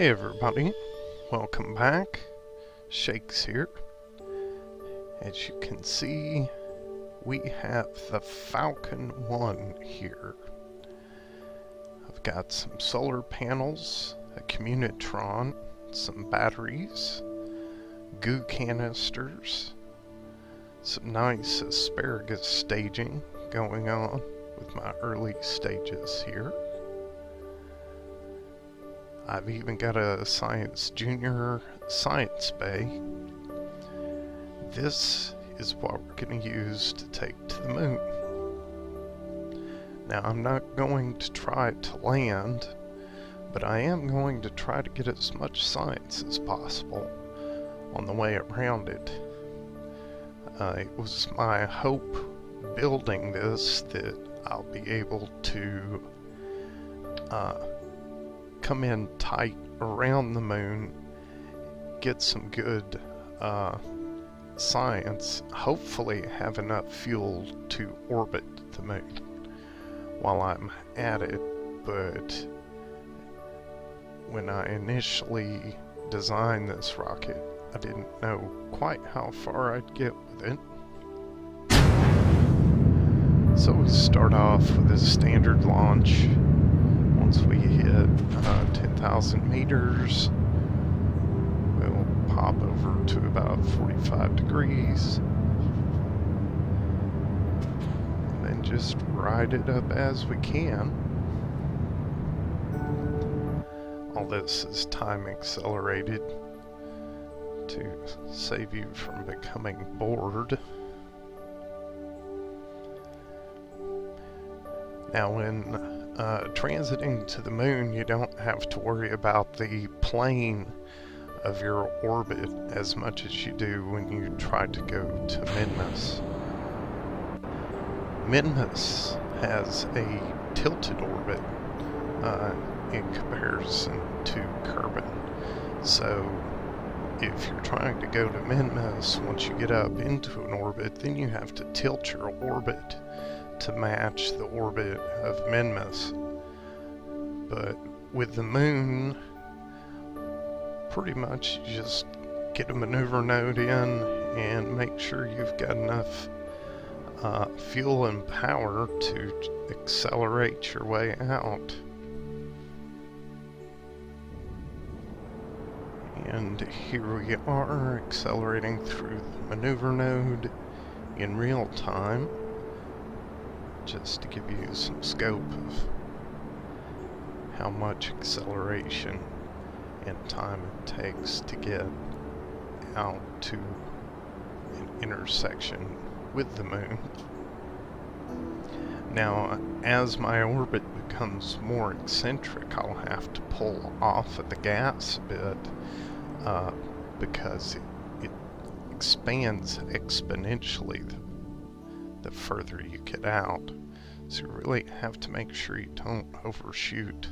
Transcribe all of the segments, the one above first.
Hey everybody, welcome back. Shakes here. As you can see, we have the Falcon 1 here. I've got some solar panels, a Communitron, some batteries, goo canisters, some nice asparagus staging going on with my early stages here. I've even got a Science Junior Science Bay. This is what we're going to use to take to the moon. Now, I'm not going to try to land, but I am going to try to get as much science as possible on the way around it. It was my hope building this that I'll be able to come in tight around the moon, get some good science, hopefully have enough fuel to orbit the moon while I'm at it. But when I initially designed this rocket, I didn't know quite how far I'd get with it. So we start off with a standard launch. Once we hit 10,000 meters, we'll pop over to about 45 degrees, and then just ride it up as we can. All this is time accelerated to save you from becoming bored. Now, when transiting to the moon, you don't have to worry about the plane of your orbit as much as you do when you try to go to Mun.science. Mun.science has a tilted orbit in comparison to Kerbin. So if you're trying to go to Mun.science, once you get up into an orbit, then you have to tilt your orbit to match the orbit of Mun.science. But with the moon, pretty much you just get a maneuver node in and make sure you've got enough fuel and power to accelerate your way out. And here we are, accelerating through the maneuver node in real time, just to give you some scope of how much acceleration and time it takes to get out to an intersection with the moon. Now, as my orbit becomes more eccentric, I'll have to pull off of the gas a bit because it expands exponentially the further you get out. So you really have to make sure you don't overshoot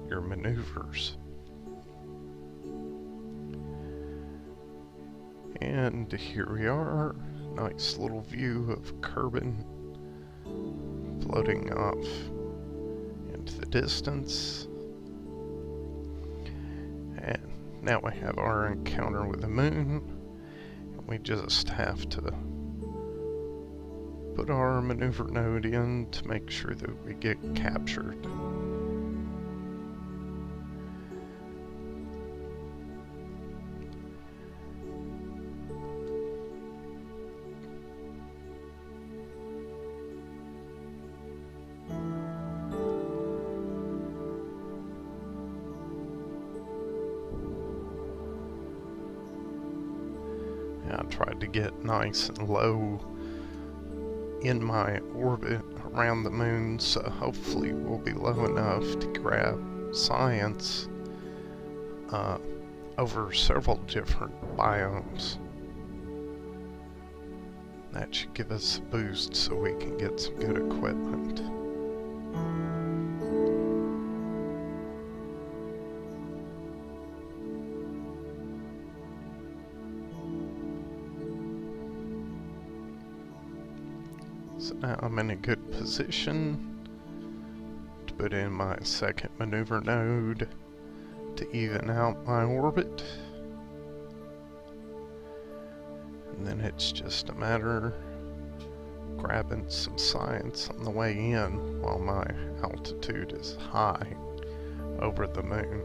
your maneuvers. And here we are, nice little view of Kerbin floating off into the distance. And now we have our encounter with the moon, and we just have to put our maneuver node in to make sure that we get captured. I tried to get nice and low in my orbit around the moon, so hopefully we'll be low enough to grab science over several different biomes. That should give us a boost so we can get some good equipment. So now I'm in a good position to put in my second maneuver node to even out my orbit. And then it's just a matter of grabbing some science on the way in while my altitude is high over the moon.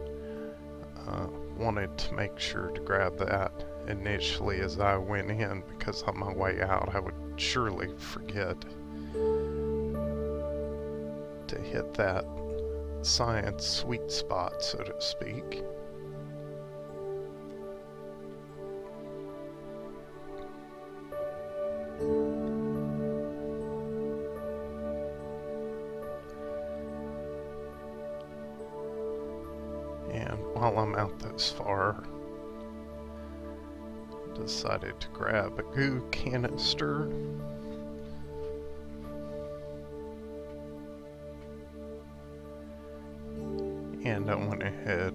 Wanted to make sure to grab that initially as I went in, because on my way out I would surely forget to hit that science sweet spot, so to speak. And while I'm out this far, decided to grab a goo canister. And I went ahead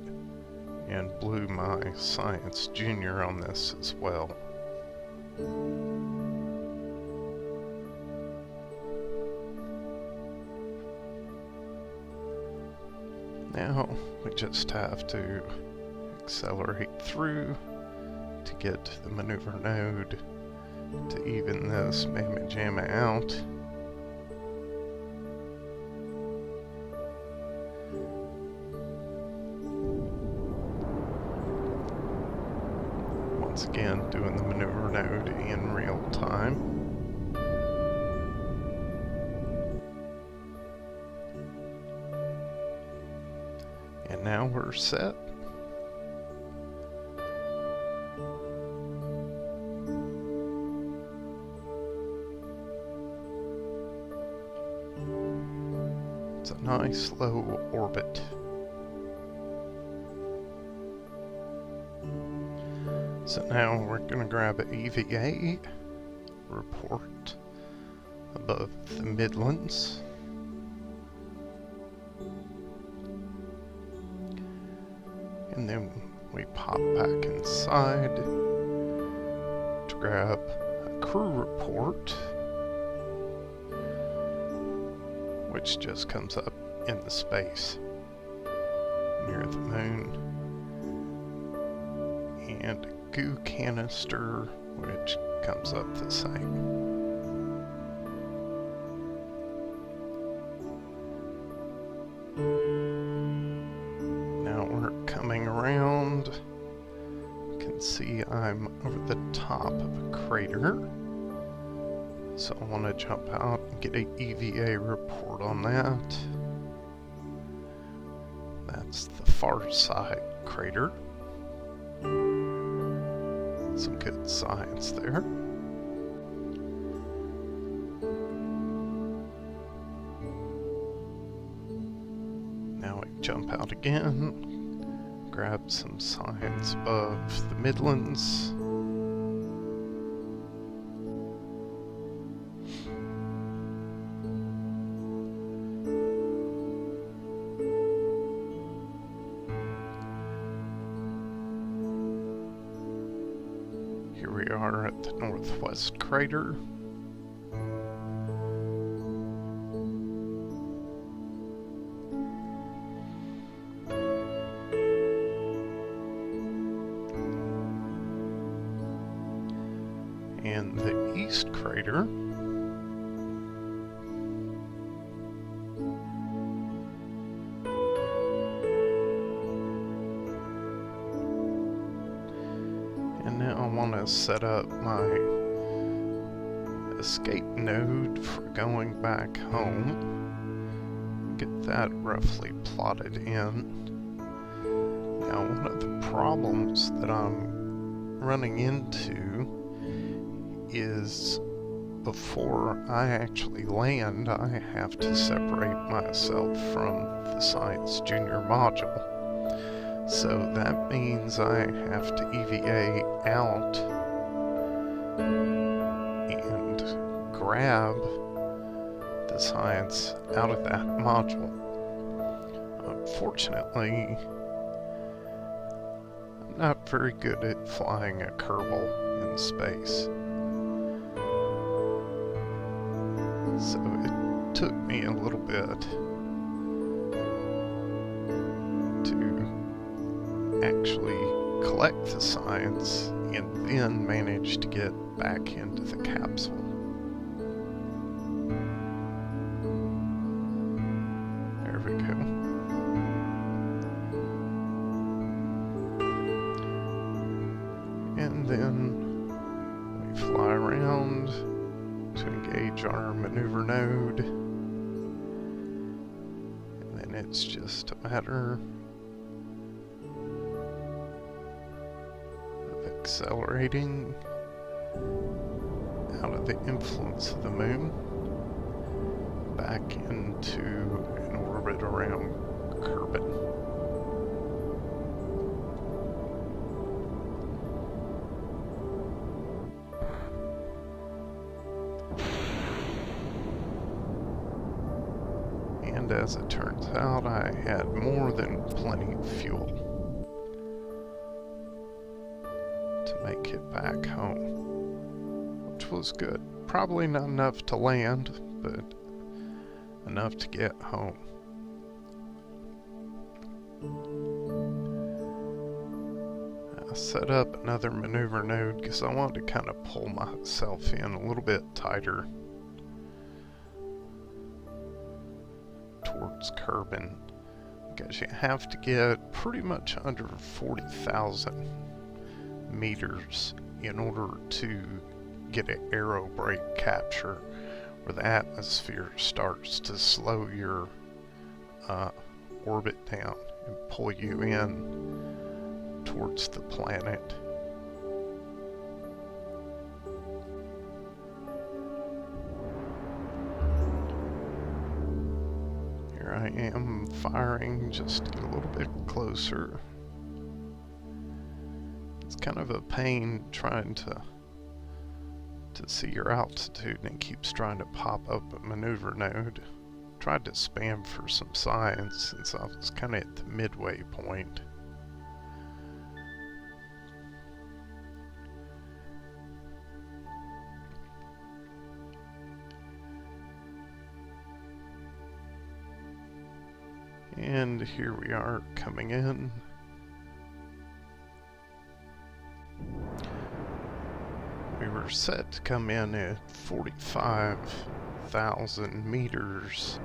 and blew my Science Junior on this as well. Now we just have to accelerate through to get to the maneuver node to even this mamma jamma out. Once again, doing the maneuver node in real time. And now we're set. It's a nice low orbit. So now we're going to grab an EVA report above the Midlands. And then we pop back inside to grab a crew report, which just comes up in the space near the moon, and a goo canister, which comes up the same. Coming around, you can see I'm over the top of a crater, so I want to jump out and get an EVA report on that. That's the far side crater. Some good science there. Now we jump out again. Grab some science above the Midlands. Here we are at the northwest crater. And the east crater. And now I want to set up my escape node for going back home. Get that roughly plotted in. Now, one of the problems that I'm running into is before I actually land, I have to separate myself from the Science Junior module. So that means I have to EVA out and grab the science out of that module. Unfortunately, I'm not very good at flying a Kerbal in space. So it took me a little bit to collect the science and then manage to get back into the capsule. There we go. And then we fly around to engage our maneuver node. And then it's just a matter of accelerating out of the influence of the moon back into an orbit around Kerbin. And as it turns out, I had more than plenty of fuel to make it back home, which was good. Probably not enough to land, but enough to get home. I set up another maneuver node because I wanted to kind of pull myself in a little bit tighter towards Kerbin, because you have to get pretty much under 40,000 meters in order to get an aerobrake capture, where the atmosphere starts to slow your orbit down and pull you in towards the planet. Here I am firing just to get a little bit closer. It's kind of a pain trying to see your altitude, and it keeps trying to pop up a maneuver node. Tried to spam for some science since I was kind of at the midway point. And here we are coming in. We were set to come in at 45,000 meters,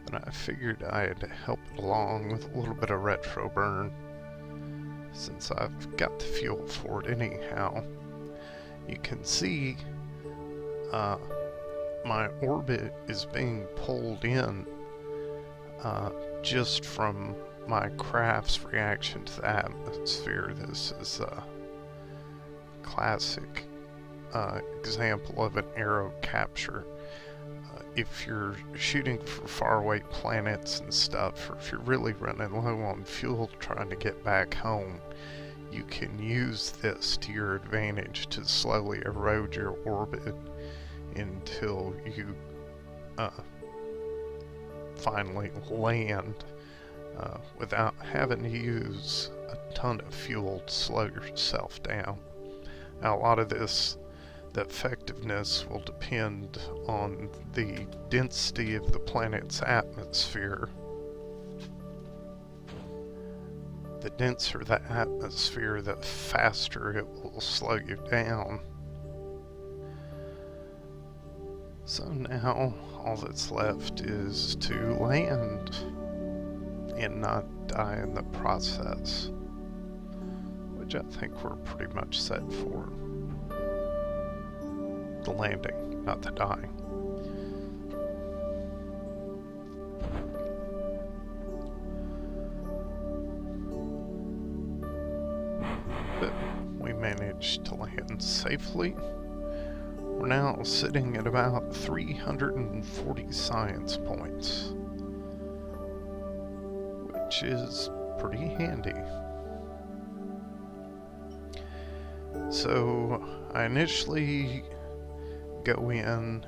but I figured I'd help it along with a little bit of retro burn, since I've got the fuel for it anyhow. You can see my orbit is being pulled in just from my craft's reaction to the atmosphere. This is a classic example of an aero capture. If you're shooting for faraway planets and stuff, or if you're really running low on fuel trying to get back home, you can use this to your advantage to slowly erode your orbit until you finally land without having to use a ton of fuel to slow yourself down. Now, a lot of this, the effectiveness will depend on the density of the planet's atmosphere. The denser the atmosphere, the faster it will slow you down. So now, all that's left is to land and not die in the process, which I think we're pretty much set for. The landing, not the dying. But we managed to land safely. We're now sitting at about 340 science points, which is pretty handy. So I initially go in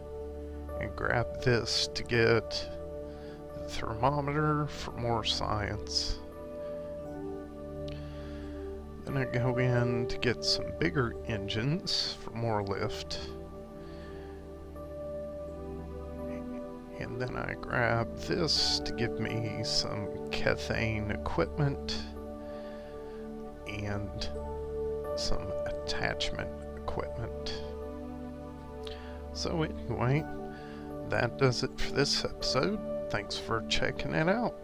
and grab this to get the thermometer for more science. Then I go in to get some bigger engines for more lift. And then I grab this to give me some methane equipment. and some attachment equipment. So anyway, that does it for this episode. Thanks for checking it out.